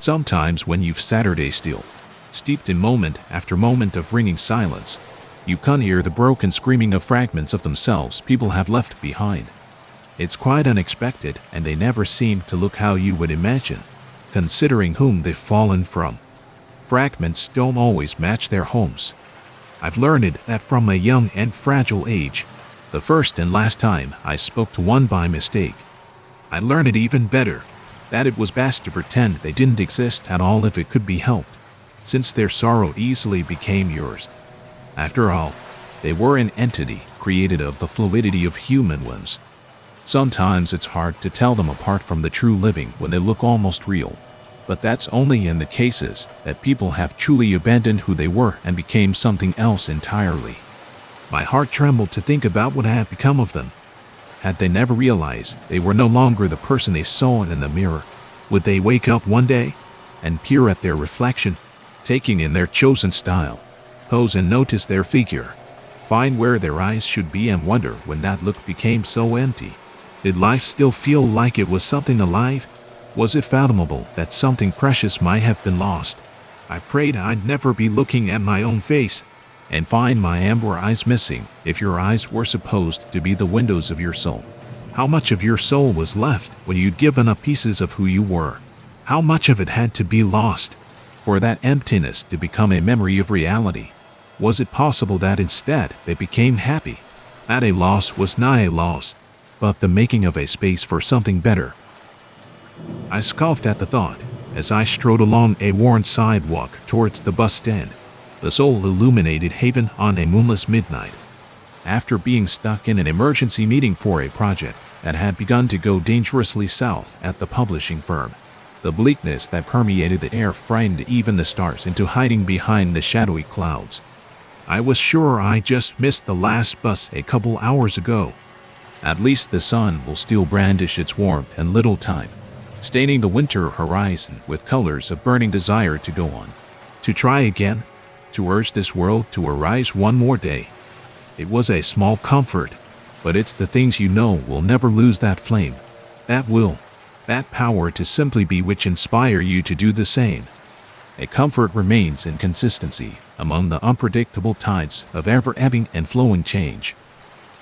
Sometimes when you've Saturday still, steeped in moment after moment of ringing silence, you can hear the broken screaming of fragments of themselves people have left behind. It's quite unexpected, and they never seem to look how you would imagine, considering whom they've fallen from. Fragments don't always match their homes. I've learned that from a young and fragile age, the first and last time I spoke to one by mistake. I learned it even better, that it was best to pretend they didn't exist at all if it could be helped, since their sorrow easily became yours. After all, they were an entity created of the fluidity of human ones. Sometimes it's hard to tell them apart from the true living when they look almost real, but that's only in the cases that people have truly abandoned who they were and became something else entirely. My heart trembled to think about what had become of them. Had they never realized they were no longer the person they saw in the mirror, would they wake up one day and peer at their reflection, taking in their chosen style, pose and notice their figure, find where their eyes should be and wonder when that look became so empty? Did life still feel like it was something alive? Was it fathomable that something precious might have been lost? I prayed I'd never be looking at my own face and find my amber eyes missing. If your eyes were supposed to be the windows of your soul, how much of your soul was left when you'd given up pieces of who you were? How much of it had to be lost for that emptiness to become a memory of reality? Was it possible that instead they became happy? That a loss was not a loss, but the making of a space for something better. I scoffed at the thought as I strode along a worn sidewalk towards the bus stand, the sole illuminated haven on a moonless midnight. After being stuck in an emergency meeting for a project that had begun to go dangerously south at the publishing firm, the bleakness that permeated the air frightened even the stars into hiding behind the shadowy clouds. I was sure I just missed the last bus a couple hours ago. At least the sun will still brandish its warmth and little time, staining the winter horizon with colors of burning desire to go on, to try again, to urge this world to arise one more day. It was a small comfort, but it's the things you know will never lose that flame, that will, that power to simply be which inspire you to do the same. A comfort remains in consistency among the unpredictable tides of ever-ebbing and flowing change.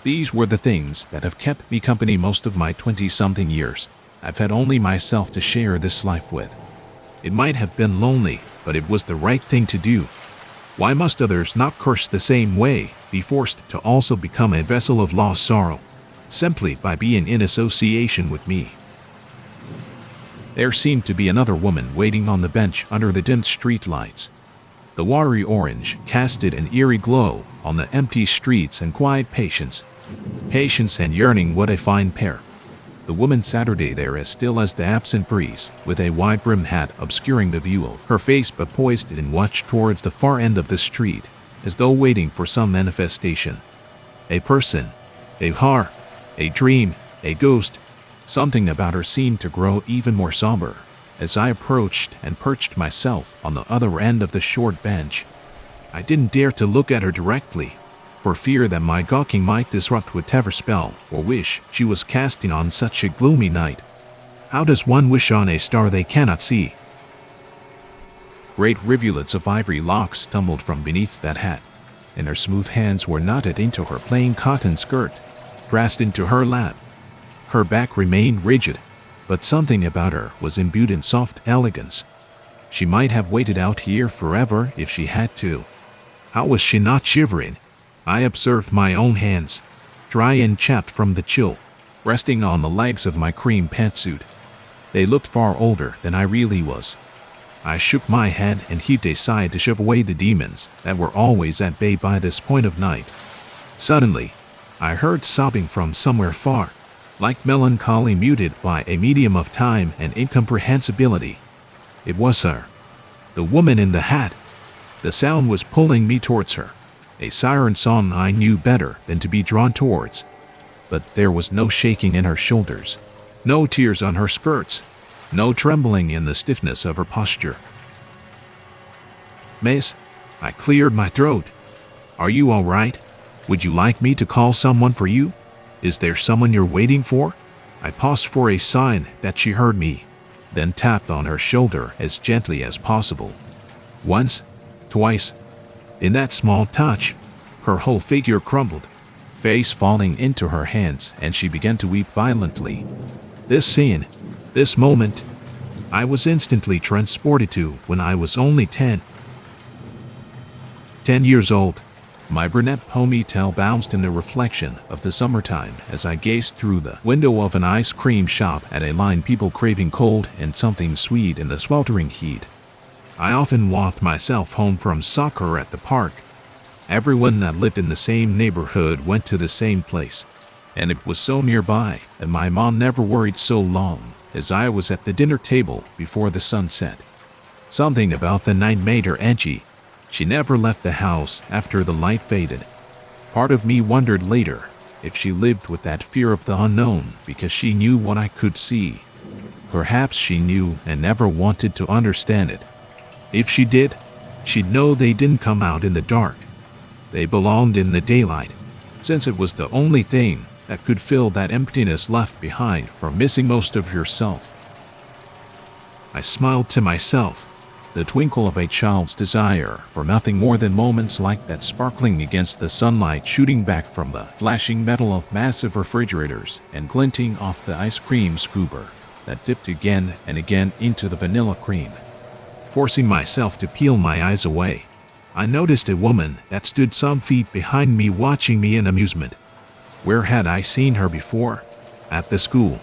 These were the things that have kept me company most of my 20-something years. I've had only myself to share this life with. It might have been lonely, but it was the right thing to do. Why must others not curse the same way, be forced to also become a vessel of lost sorrow, simply by being in association with me? There seemed to be another woman waiting on the bench under the dim street lights. The watery orange casted an eerie glow on the empty streets and quiet patience. Patience and yearning, what a fine pair. The woman Saturday there as still as the absent breeze, with a wide-brimmed hat obscuring the view of her face, but poised and watched towards the far end of the street, as though waiting for some manifestation. A person, a heart, a dream, a ghost. Something about her seemed to grow even more somber as I approached and perched myself on the other end of the short bench. I didn't dare to look at her directly, for fear that my gawking might disrupt whatever spell or wish she was casting on such a gloomy night. How does one wish on a star they cannot see? Great rivulets of ivory locks tumbled from beneath that hat, and her smooth hands were knotted into her plain cotton skirt, pressed into her lap. Her back remained rigid, but something about her was imbued in soft elegance. She might have waited out here forever if she had to. How was she not shivering? I observed my own hands, dry and chapped from the chill, resting on the legs of my cream pantsuit. They looked far older than I really was. I shook my head and heaved a sigh to shove away the demons that were always at bay by this point of night. Suddenly, I heard sobbing from somewhere far, like melancholy muted by a medium of time and incomprehensibility. It was her, the woman in the hat. The sound was pulling me towards her, a siren song I knew better than to be drawn towards. But there was no shaking in her shoulders, no tears on her skirts, no trembling in the stiffness of her posture. "Miss," I cleared my throat. "Are you all right? Would you like me to call someone for you? Is there someone you're waiting for?" I paused for a sign that she heard me. then tapped on her shoulder as gently as possible. Once, twice. In that small touch, her whole figure crumbled, face falling into her hands, and she began to weep violently. This scene, this moment, I was instantly transported to when I was only 10. 10 years old. My brunette ponytail bounced in the reflection of the summertime as I gazed through the window of an ice cream shop at a line of people craving cold and something sweet in the sweltering heat. I often walked myself home from soccer at the park. Everyone that lived in the same neighborhood went to the same place, and it was so nearby that my mom never worried so long as I was at the dinner table before the sun set. Something about the night made her edgy. She never left the house after the light faded. Part of me wondered later if she lived with that fear of the unknown because she knew what I could see. Perhaps she knew and never wanted to understand it. If she did, she'd know they didn't come out in the dark. They belonged in the daylight, since it was the only thing that could fill that emptiness left behind from missing most of yourself. I smiled to myself, the twinkle of a child's desire for nothing more than moments like that sparkling against the sunlight shooting back from the flashing metal of massive refrigerators and glinting off the ice cream scooper that dipped again and again into the vanilla cream. Forcing myself to peel my eyes away, I noticed a woman that stood some feet behind me watching me in amusement. Where had I seen her before? At the school.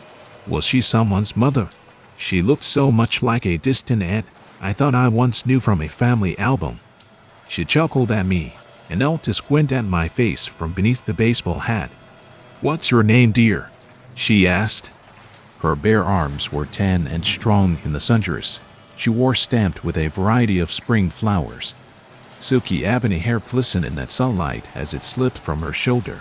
Was she someone's mother? She looked so much like a distant aunt I thought I once knew from a family album. She chuckled at me and knelt to squint at my face from beneath the baseball hat. "What's your name, dear?" she asked. Her bare arms were tan and strong in the sundress she wore, stamped with a variety of spring flowers. Silky ebony hair glistened in that sunlight as it slipped from her shoulder.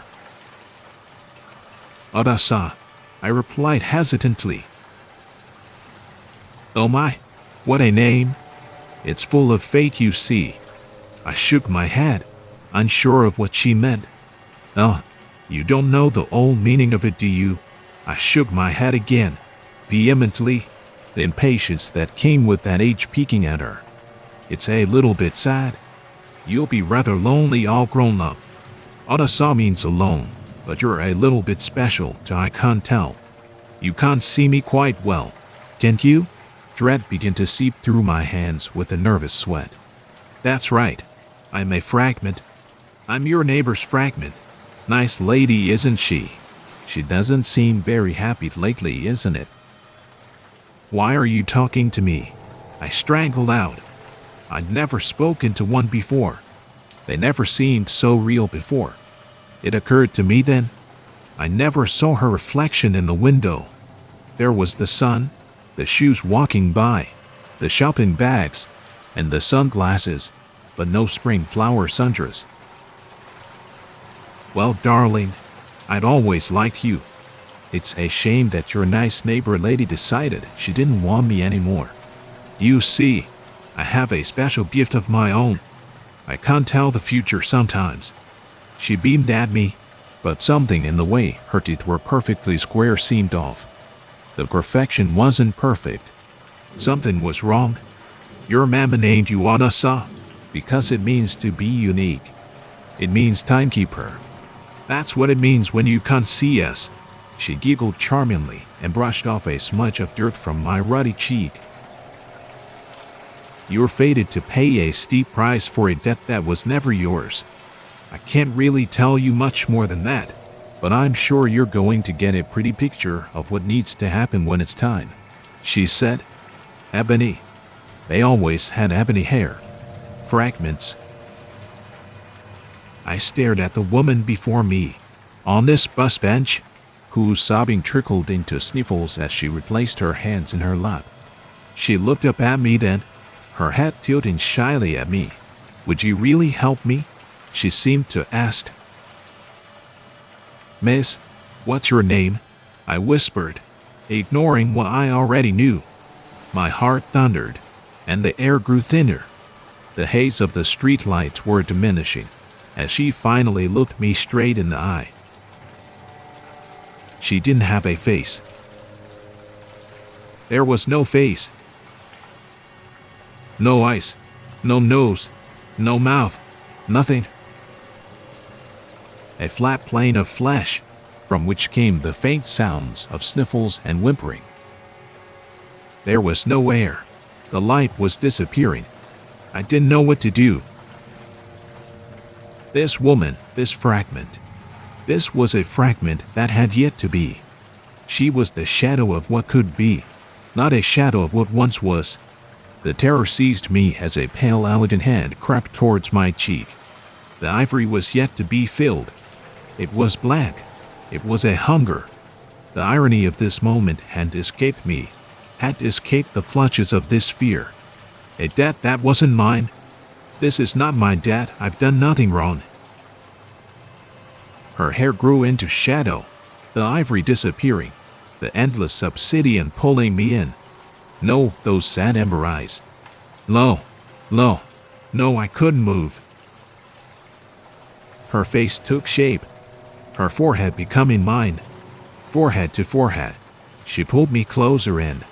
"Odessa," I replied hesitantly. "Oh my, what a name. It's full of fate, you see." I shook my head, unsure of what she meant. "Oh, you don't know the old meaning of it, do you?" I shook my head again, vehemently, the impatience that came with that age peeking at her. "It's a little bit sad. You'll be rather lonely all grown up. Odessa means alone, but you're a little bit special, I can't tell. You can't see me quite well, can't you?" Dread began to seep through my hands with a nervous sweat. "That's right. I'm a fragment. I'm your neighbor's fragment. Nice lady, isn't she? She doesn't seem very happy lately, isn't it?" "Why are you talking to me?" I strangled out. I'd never spoken to one before. They never seemed so real before. It occurred to me then. I never saw her reflection in the window. There was the sun, the shoes walking by, the shopping bags, and the sunglasses, but no spring flower sundress. "Well, darling, I'd always liked you. It's a shame that your nice neighbor lady decided she didn't want me anymore. You see, I have a special gift of my own. I can't tell the future sometimes." She beamed at me, but something in the way her teeth were perfectly square seemed off. The perfection wasn't perfect. Something was wrong. "Your mama named you Odessa because it means to be unique. It means timekeeper. That's what it means when you can't see us." She giggled charmingly and brushed off a smudge of dirt from my ruddy cheek. "You're fated to pay a steep price for a debt that was never yours. I can't really tell you much more than that, but I'm sure you're going to get a pretty picture of what needs to happen when it's time," she said. "Ebony. They always had ebony hair. Fragments." I stared at the woman before me, on this bus bench, whose sobbing trickled into sniffles as she replaced her hands in her lap. She looked up at me then, her head tilting shyly at me. "Would you really help me?" she seemed to ask. "Miss, what's your name?" I whispered, ignoring what I already knew. My heart thundered, and the air grew thinner. The haze of the streetlights were diminishing, as she finally looked me straight in the eye. She didn't have a face. There was no face, no eyes, no nose, no mouth, nothing. A flat plane of flesh, from which came the faint sounds of sniffles and whimpering. There was no air. The light was disappearing. I didn't know what to do. This woman, this fragment. This was a fragment that had yet to be. She was the shadow of what could be, not a shadow of what once was. The terror seized me as a pale, elegant hand crept towards my cheek. The ivory was yet to be filled. It was black. It was a hunger. The irony of this moment had escaped me, had escaped the clutches of this fear. A debt that wasn't mine. This is not my debt. I've done nothing wrong. Her hair grew into shadow, the ivory disappearing, the endless obsidian pulling me in. No, those sad ember eyes. Lo, no, I couldn't move. Her face took shape, her forehead becoming mine, forehead to forehead. She pulled me closer in,